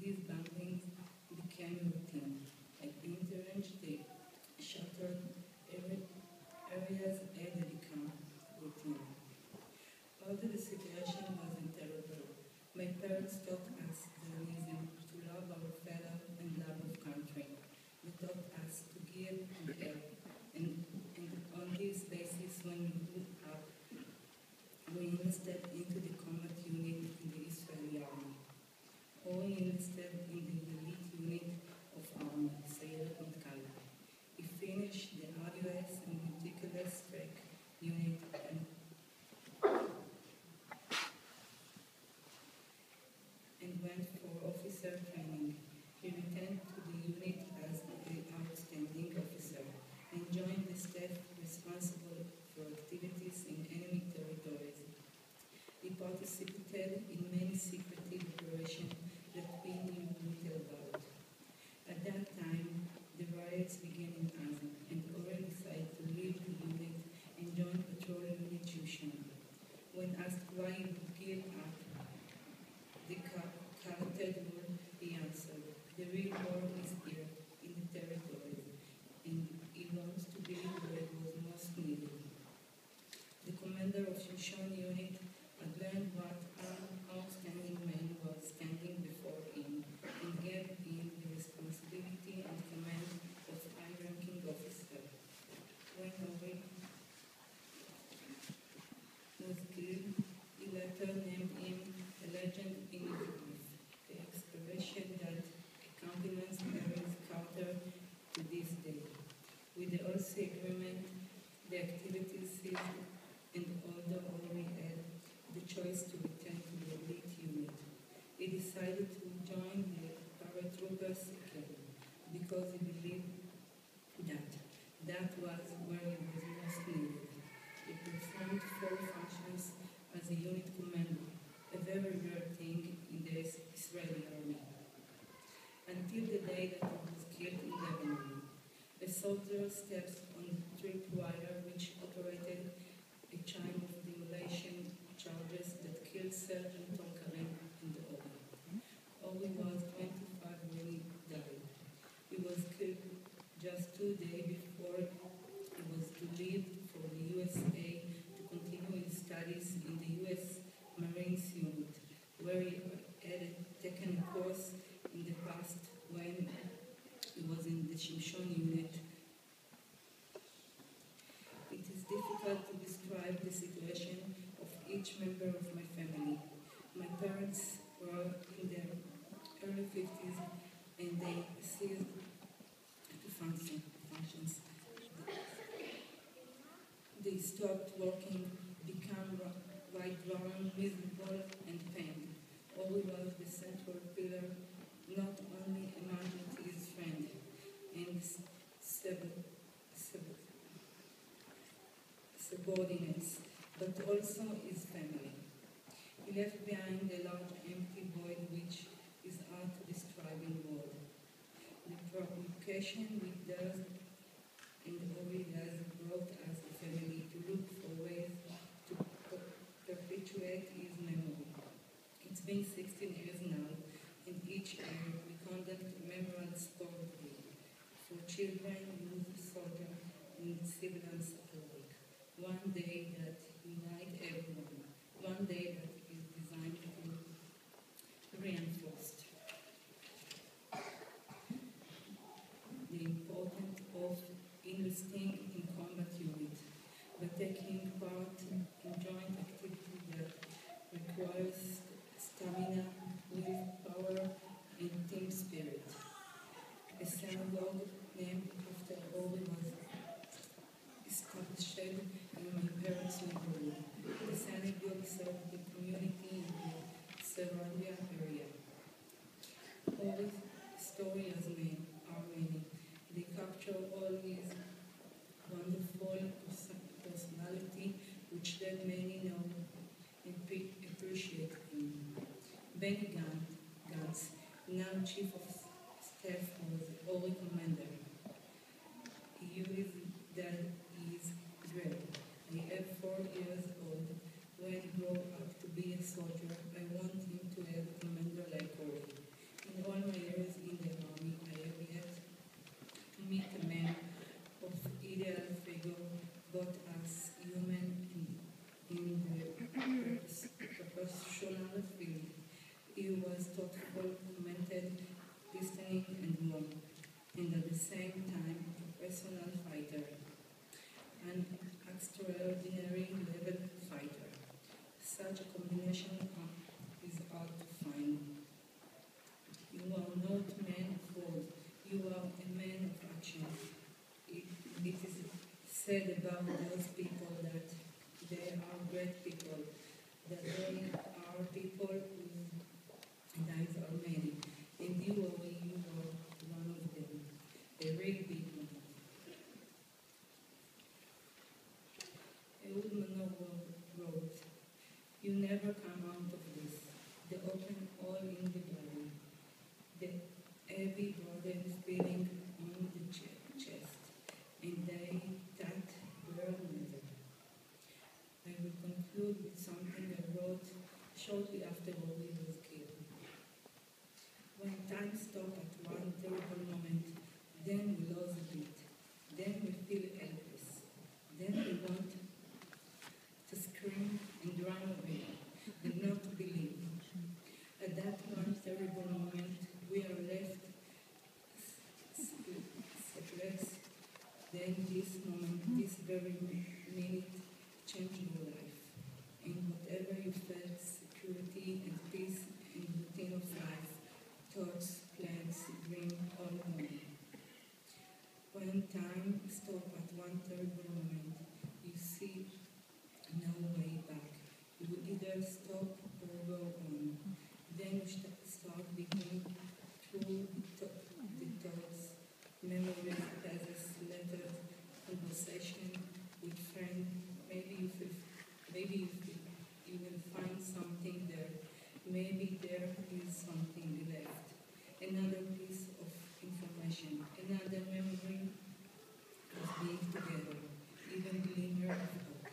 these bombings became routine. At interrange, the sheltered areas had become routine. Although the situation was unbearable, my parents taught us Zionism, to love our fellow and love of country. They taught us to give and help. And on this basis, when we grew up, we enlisted into the combat unit in the Israeli army. Ouri enlisted in the elite unit of army, Sayeret Matkal. He finished the arduous and meticulous track unit and went for officer training. He returned to the unit as an outstanding officer and joined the staff responsible for activities in enemy territories. He participated in many secretive operations that we knew little about. At that time, the riots began in Gaza, and Ouri decided to leave the unit and join patrol unit Shimshon. When asked why he would give up the character role, he answered, "The real war is here, in the territories, and he wants to be where it was most needed." The commander of Shimshon unit had learned what an outstanding man was standing before him and gave him the responsibility and command of high-ranking officer. When Ouri was killed, he later named him a legend in his life, the expression that accompanies Mary's Carter to this day. With the Olsi agreement, the activities ceased, and although Ouri had the choice to return to the elite unit, he decided to join the paratroopers again because he believed that was where he was most needed. He performed 4 functions as a unit commander, a very rare thing in the Israeli army. Until the day that he was killed in Lebanon, a soldier steps on the tripwire which operated a chain of demolition charges that killed Sergeant Tonkarim and Ouri. Ouri was 25 when he died. He was killed just 2 days before he was to leave for the USA to continue his studies in the U.S. Marines unit, where he had taken a course in the past when he was in the Shimshon unit. It is difficult to describe the situation of each member of my family. My parents were in their early 50s and they ceased to functions. They stopped working, became withdrawn, miserable, and pained. Ouri was the central pillar, not only among his friends and subordinates, but also his family. He left behind a large empty void which is hard to describe in words. The provocation with theirs and Ouri has brought us a family to look for ways to perpetuate his memory. It's been 16 years now, and each year we conduct a memorial sport day for children, youth, soldiers, and civilians alike. One day that unites everyone. One day that is designed to reinforce the importance of enlisting in combat unit, but taking part in joint activity that requires stamina, willpower, and team spirit. A synagogue named after Ouri was established in my parents' neighborhood. The synagogue served the community in the surrounding area. Ouri's story are many. They capture all his wonderful personality, which let many know and appreciate him. Benny Gantz, now Chief of Staff, was Ouri commander. He used that he is great. I am 4 years old. When I grow up to be a soldier, I want him to have a commander like Ouri. In all He was thoughtful, commented, listening, and warm, and at the same time a personal fighter, an extraordinary level fighter. Such a combination is hard to find. You are not a man of words, you are a man of action. It is said about those people that they are great people, that they are people whose lives are many, and you are one of them, a real big one. Eudman wrote, "You never come out of this, the open hole in the body, the heavy burden feeling on the chest, and that will never." I will conclude with something I wrote shortly after Ori was killed. When time stops at one terrible moment, then we lose a bit, then we feel helpless, then we want to scream and run away, and not to believe. At that one terrible moment, we are left speechless. Then this moment, this very minute, changed your life. And whatever you felt, security and peace and routine of life, thoughts, plans, dream, all gone. When time stops at one terrible moment, you see no way back. You either stop or go on. Then you start digging through the thoughts, memories, pages, letters, conversation with friends. Maybe you will find something there. Maybe there is something left. Another piece of information, another memory of being together, even glimmer of hope,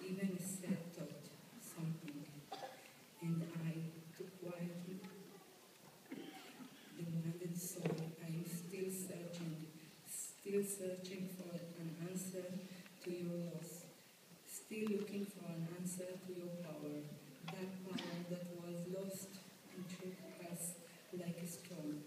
even a sad thought, something. And I took quietly the wounded soul. I am still searching for an answer to your loss, still looking for an answer to your power, that power that was lost and took us like a storm.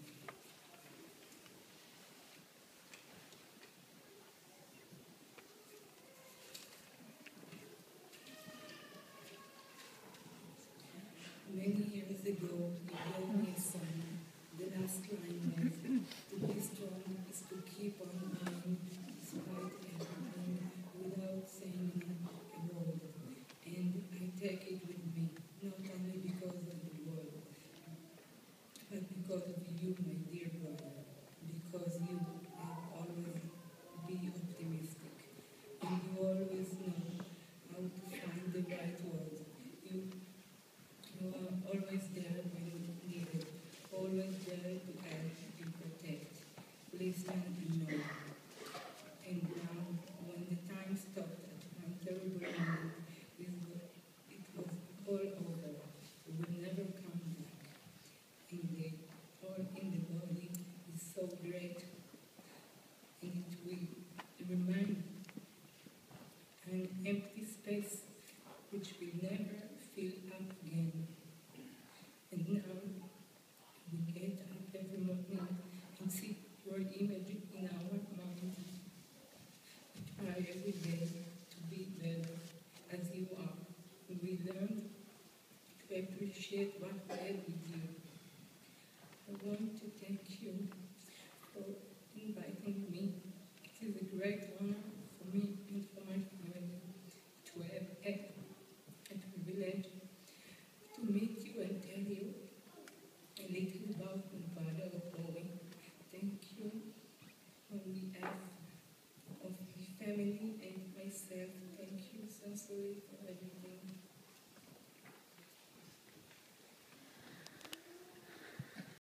Many years ago, you gave me a song. The last line was, "To be strong is to keep on going despite everything without saying a word." And I take it with me, not only because of the world, but because of you, my dear brother, because you have always been optimistic, and you always know how to find the right words. You are always there when needed, always there to help and protect, listen and know. And now, when the time stopped at one terrible moment, it was all over. It will never come back. And the hole in the body is so great, and it will remain an empty space which will never fill up again. And now we get up every morning and see your image in our minds. We try every day to be better as you are. We learn to appreciate what we have with you. I want to thank you for inviting me. It is a great honor for me and for my family to have a privilege to meet you and tell you a little about my father, Ori. Thank you on behalf of my family and myself. Thank you sincerely for everything.